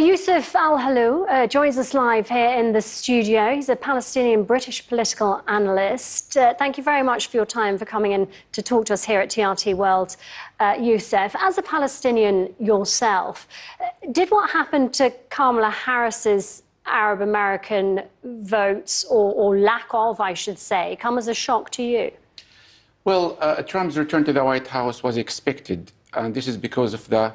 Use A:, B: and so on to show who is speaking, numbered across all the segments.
A: Yusuf Al-Halou joins us live here in the studio. He's a Palestinian British political analyst. Thank you very much for your time, for coming in to talk to us here at TRT World, Yusuf. As a Palestinian yourself, did what happened to Kamala Harris's Arab American votes, or lack of, I should say, come as a shock to you?
B: Well, Trump's return to the White House was expected, and this is because of the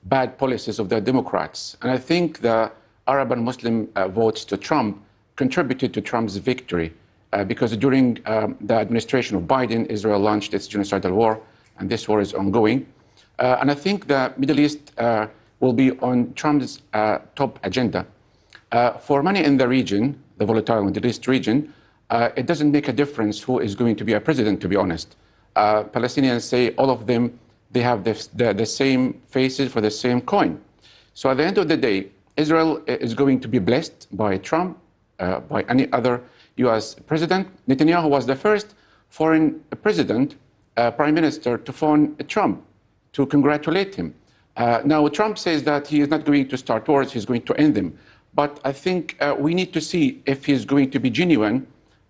B: bad policies of the Democrats. And I think the Arab and Muslim votes to Trump contributed to Trump's victory because during the administration of Biden, Israel launched its genocidal war, and this war is ongoing. And I think the Middle East will be on Trump's top agenda. For many in the region, the volatile Middle East region, it doesn't make a difference who is going to be a president, to be honest. Palestinians say all of them, they have the same faces for the same coin. So at the end of the day, Israel is going to be blessed by Trump, by any other US president. Netanyahu was the first foreign president, prime minister, to phone Trump to congratulate him. Now, Trump says that he is not going to start wars, he's going to end them. But I think we need to see if he's going to be genuine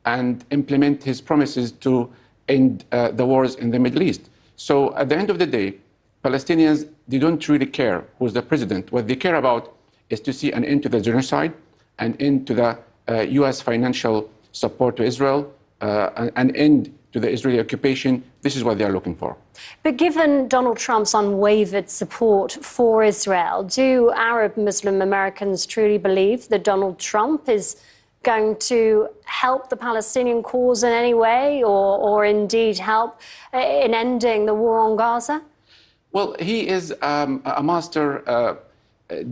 B: and implement his promises to end the wars in the Middle East. So at the end of the day, Palestinians, they don't really care who's the president. What they care about is to see an end to the genocide, an end to the US financial support to Israel, an end to the Israeli occupation. This is what they are looking for.
A: But given Donald Trump's unwavered support for Israel, do Arab Muslim Americans truly believe that Donald Trump is going to help the Palestinian cause in any way, or indeed help in ending the war on Gaza?
B: Well, he is a master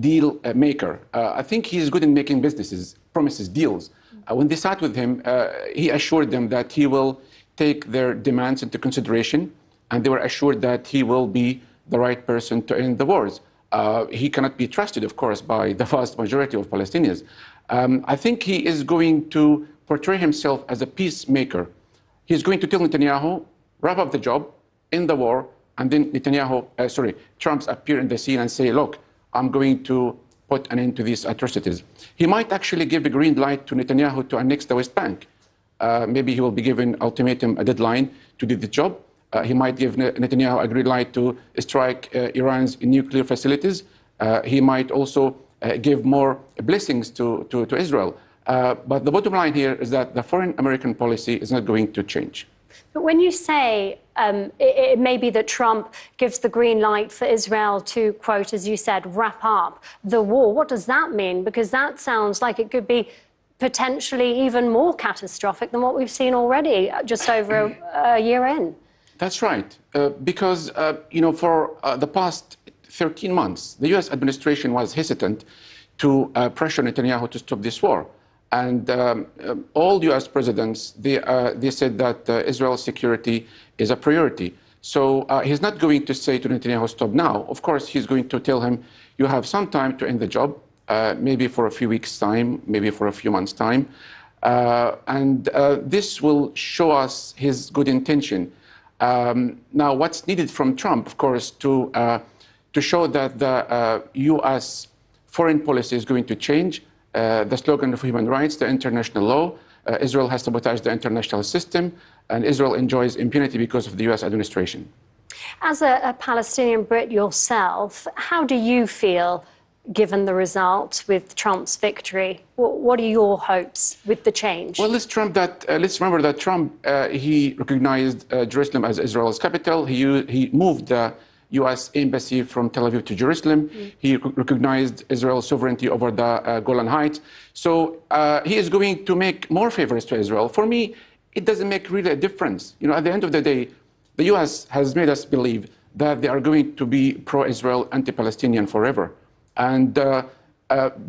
B: deal maker. I think he's good in making businesses, promises, deals. When they sat with him, he assured them that he will take their demands into consideration, and they were assured that he will be the right person to end the wars. He cannot be trusted, of course, by the vast majority of Palestinians. I think he is going to portray himself as a peacemaker. He's going to tell Netanyahu, wrap up the job, end the war, and then Trump's appear in the scene and say, look, I'm going to put an end to these atrocities. He might actually give a green light to Netanyahu to annex the West Bank. Maybe he will be given ultimatum, a deadline to do the job. He might give Netanyahu a green light to strike Iran's nuclear facilities. He might also give more blessings to Israel. But the bottom line here is that the foreign American policy is not going to change.
A: But when you say it may be that Trump gives the green light for Israel to, quote, as you said, wrap up the war, what does that mean? Because that sounds like it could be potentially even more catastrophic than what we've seen already just over a year in.
B: That's right. Because, for the past 13 months, the US administration was hesitant to pressure Netanyahu to stop this war. And all US presidents, they said that Israel's security is a priority. So he's not going to say to Netanyahu, stop now. Of course, he's going to tell him, you have some time to end the job, maybe for a few weeks' time, maybe for a few months' time. And this will show us his good intention. Now, what's needed from Trump, of course, to show that the US foreign policy is going to change, the slogan of human rights, the international law. Israel has sabotaged the international system, and Israel enjoys impunity because of the US administration.
A: As a Palestinian Brit yourself, how do you feel given the result with Trump's victory? What are your hopes with the change?
B: Well, let's remember that Trump, he recognized Jerusalem as Israel's capital. He moved the US embassy from Tel Aviv to Jerusalem. He recognized Israel's sovereignty over the Golan Heights. So he is going to make more favors to Israel. For me, it doesn't make really a difference. At the end of the day, the US has made us believe that they are going to be pro-Israel, anti-Palestinian forever. And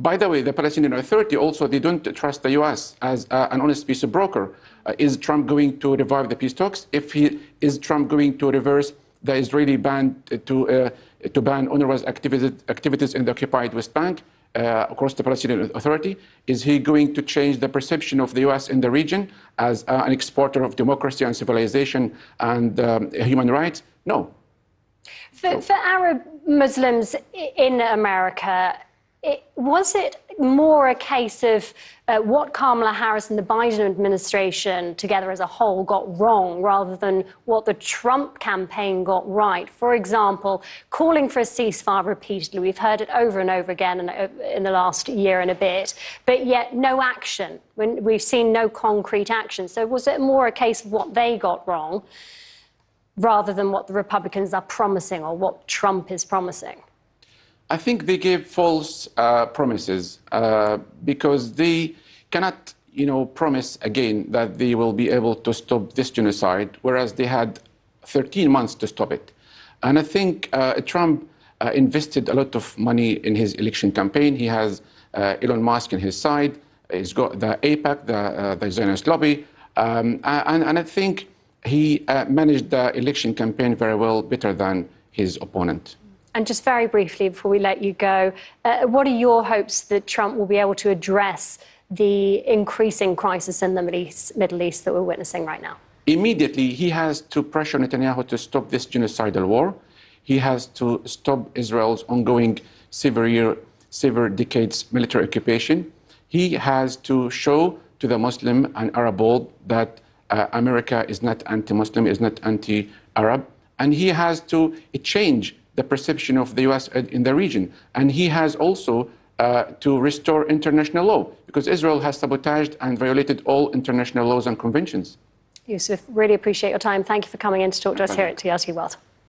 B: by the way, the Palestinian Authority also, they don't trust the US as an honest peace broker. Is Trump going to revive the peace talks? Is Trump going to reverse the Israeli ban to ban UNRWA's activities in the occupied West Bank across the Palestinian Authority? Is he going to change the perception of the US in the region as an exporter of democracy and civilization and human rights? No.
A: For Arab Muslims in America, Was it more a case of what Kamala Harris and the Biden administration together as a whole got wrong rather than what the Trump campaign got right? For example, calling for a ceasefire repeatedly. We've heard it over and over again in the last year and a bit, but yet no action. We've seen no concrete action. So was it more a case of what they got wrong rather than what the Republicans are promising or what Trump is promising?
B: I think they gave false promises because they cannot, promise again that they will be able to stop this genocide, whereas they had 13 months to stop it. And I think Trump invested a lot of money in his election campaign. He has Elon Musk on his side. He's got the AIPAC, the Zionist lobby. And I think he managed the election campaign very well, better than his opponent.
A: And just very briefly, before we let you go, what are your hopes that Trump will be able to address the increasing crisis in the Middle East that we're witnessing right now?
B: Immediately, he has to pressure Netanyahu to stop this genocidal war. He has to stop Israel's ongoing several decades military occupation. He has to show to the Muslim and Arab world that America is not anti-Muslim, is not anti-Arab. And he has to change the perception of the U.S. in the region. And he has also to restore international law, because Israel has sabotaged and violated all international laws and conventions.
A: Yusuf, really appreciate your time. Thank you for coming in to talk to us here at TRT World.